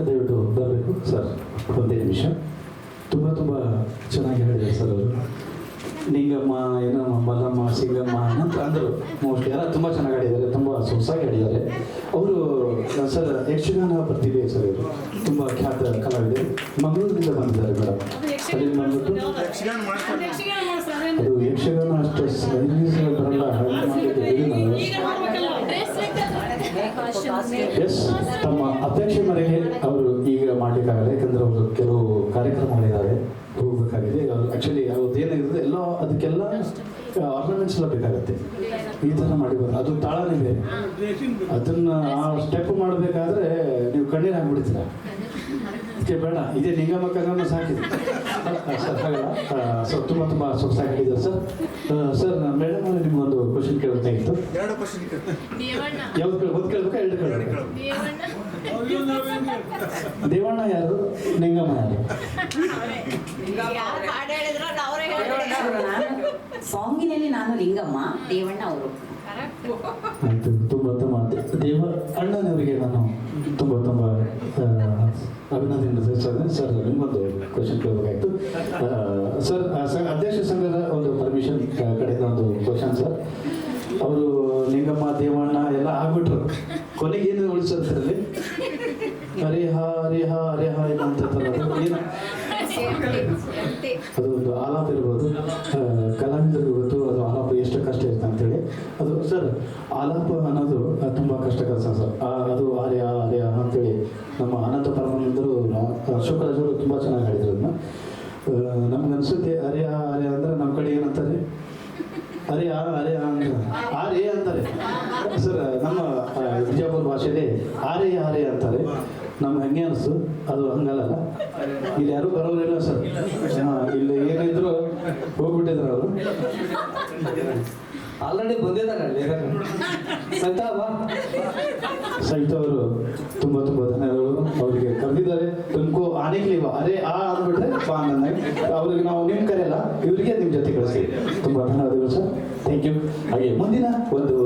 ದಯವಿಟ್ಟು ಬರಬೇಕು ಸರ್. ಒಂದೇ ನಿಮಿಷ. ತುಂಬ ತುಂಬ ಚೆನ್ನಾಗಿ ಹೇಳಿದ್ದಾರೆ ಸರ್ ಅವರು. ನಿಂಗಮ್ಮ, ಏನೋ ಮಲ್ಲಮ್ಮ, ಸಿಂಗಮ್ಮ ಅಂತ ಅಂದರು. ಮೋಸ್ಟ್ಲಿ ಎಲ್ಲ ತುಂಬ ಚೆನ್ನಾಗಿ ಆಡಿದ್ದಾರೆ, ತುಂಬ ಸೊಗಸಾಗಿ ಆಡಿದ್ದಾರೆ ಅವರು. ಸರ್ ಯಕ್ಷಗಾನ ಪ್ರತಿಭೆ ಸರ್ ಇವರು, ತುಂಬ ಖ್ಯಾತ ಕಲಾವಿದೆ. ಮಂಗಳೂರಿನಿಂದ ಬಂದಿದ್ದಾರೆ ಮೇಡಮ್. ಅಲ್ಲಿಂದ ಬಂದ್ಬಿಟ್ಟು ಅದು ಯಕ್ಷಗಾನ ಅಷ್ಟು ಬರಲ್ಲ. ಎಸ್, ತಮ್ಮ ಅಪೇಕ್ಷೆ ಮೇರೆಗೆ ಅವರು ಈಗ ಮಾಡಲಿಕ್ಕಾಗಲ್ಲ, ಯಾಕಂದ್ರೆ ಅವರು ಕೆಲವು ಕಾರ್ಯಕ್ರಮಗಳಿದ್ದಾವೆ, ಹೋಗ್ಬೇಕಾಗಿದೆ. ಆ್ಯಕ್ಚುಲಿ ಅವ್ರದ್ದು ಏನಾಗಿದೆ ಎಲ್ಲ ಅದಕ್ಕೆಲ್ಲ ಆರ್ನಮೆಂಟ್ಸ್ ಎಲ್ಲ ಬೇಕಾಗತ್ತೆ. ಈ ಥರ ಮಾಡಿಬಾರ್ದು, ಅದು ತಾಳನೇ ಬೇರೆ. ಅದನ್ನು ಆ ಸ್ಟೆಪ್ ಮಾಡಬೇಕಾದ್ರೆ ನೀವು ಕಣ್ಣೀರು ಹಾಕ್ಬಿಡ್ತೀರ. ಅದಕ್ಕೆ ಬೇಡ, ಇದೇ ನಿಂಗಮ್ಮ ಕಂಗಮ್ಮ ಸಾಕಿದೆ ಸರ್, ಹಾಗಲ್ಲ. ಸೊ ತುಂಬ ತುಂಬ ಸೊಗಸಾಗಿದ್ದಾರೆ ಸರ್. ಸರ್ ಮೇಡಮ್ ಅವ್ರಿಗೆ ನಿಮ್ಗೊಂದು ಕ್ವಶನ್ ಕೇಳಬೇಕಾಗಿತ್ತು. ಯಾವ್ದು ಒಂದು ಕೇಳ್ಬೇಕಾ, ಎರಡು ಕೇಳಬೇಕಾ? ದೇವಣ್ಣ ಯಾರು, ನಿಂಗಮ್ಮ ಯಾರು? ಸಾಂಗಿನಲ್ಲಿ ನಾನು ಲಿಂಗಮ್ಮ, ದೇವಣ್ಣ ಅವರು. ಆಯ್ತು, ತುಂಬ ತುಂಬ ಅಣ್ಣನವರಿಗೆ ನಾನು ತುಂಬ ತುಂಬ ಅಭಿನಂದನೆ ಸರ್. ನಿಮ್ಗೊಂದು ಕ್ವಶನ್ ಕೇಳಬೇಕಾಯ್ತು ಸರ್. ಅಧ್ಯಕ್ಷ ಸಂಘದ ಒಂದು ಪರ್ಮಿಷನ್ ಕಡೆಯಿಂದ ಒಂದು ಕ್ವಶನ್ ಸರ್. ಅವರು ಲಿಂಗಮ್ಮ, ದೇವಣ್ಣ ಎಲ್ಲ ಆಗ್ಬಿಟ್ರು, ಕೊನೆಗೆ ಏನು ಉಳಿಸೋದ್ರಲ್ಲಿ ಹರಿಹ ಹರಿಹ ಹರಿಹ ಏನಂತ ಏನು, ಅದು ಒಂದು ಆಲಾಪ ಇರ್ಬೋದು. ಕಲಾವಿದರಿಗೆ ಗೊತ್ತು ಅದು ಆಲಾಪ ಎಷ್ಟು ಕಷ್ಟ ಇರುತ್ತೆ ಅಂತೇಳಿ. ಅದು ಸರ್ ಆಲಾಪ ಅನ್ನೋದು ತುಂಬ ಕಷ್ಟಕರ ಸರ್. ಅದು ಆರ್ಯ ಆರ್ಯ ಅಂತೇಳಿ ನಮ್ಮ ಅನಂತ ಪರಮಾನಂದರು, ಅಶೋಕರಾಜರು ತುಂಬ ಚೆನ್ನಾಗಿ ಹೇಳಿದ್ರು ಅದನ್ನ. ನಮ್ಗೆ ಅನ್ಸುತ್ತೆ ಆರ್ಯ ಆರ್ಯ ಅಂದ್ರೆ ನಮ್ಮ ಕಡೆ ಏನಂತಾರೆ, ಅರೆ ಅರೆ ಆರ್ಯ ಅಂತಾರೆ ಸರ್. ನಮ್ಮ ಬಿಜಾಪುರ ಭಾಷೆಯಲ್ಲಿ ಆರ್ಯ ಆರ್ಯ ಅಂತಾರೆ. ನಮ್ಗೆ ಹಂಗೆ ಅನಿಸ್ತು, ಅದು ಹಂಗಲ್ಲ. ಇಲ್ಲಿ ಯಾರು ಬರೋರಿಲ್ಲ ಸರ್, ಇಲ್ಲಿ ಏನಿದ್ರು ಹೋಗ್ಬಿಟ್ಟಿದ್ರು ಅವರು. ಆಲ್ರೆಡಿ ಬಂದಿದ್ದಾರೆ ಸಹಿತ ಅವರು ತುಂಬ ತುಂಬ ಧನ್ಯವಾದಗಳು. ಅವರಿಗೆ ಕರೆದಿದ್ದಾರೆ. ತುಮಕು ಆನೆಗೆ ಅರೆ ಆ ಅಂದ್ಬಿಟ್ರೆ ಬಾ ಅಂದಂಗೆ ಅವ್ರಿಗೆ ನಾವು ನಿಮ್ಮ ಕರೆಯಲ್ಲ, ಇವರಿಗೆ ನಿಮ್ಮ ಜೊತೆ ಕಳಿಸ್ತೀವಿ. ತುಂಬ ಧನ್ಯವಾದಗಳು ಸರ್, ಥ್ಯಾಂಕ್ ಯು. ಹಾಗೆ ಮುಂದಿನ ಒಂದು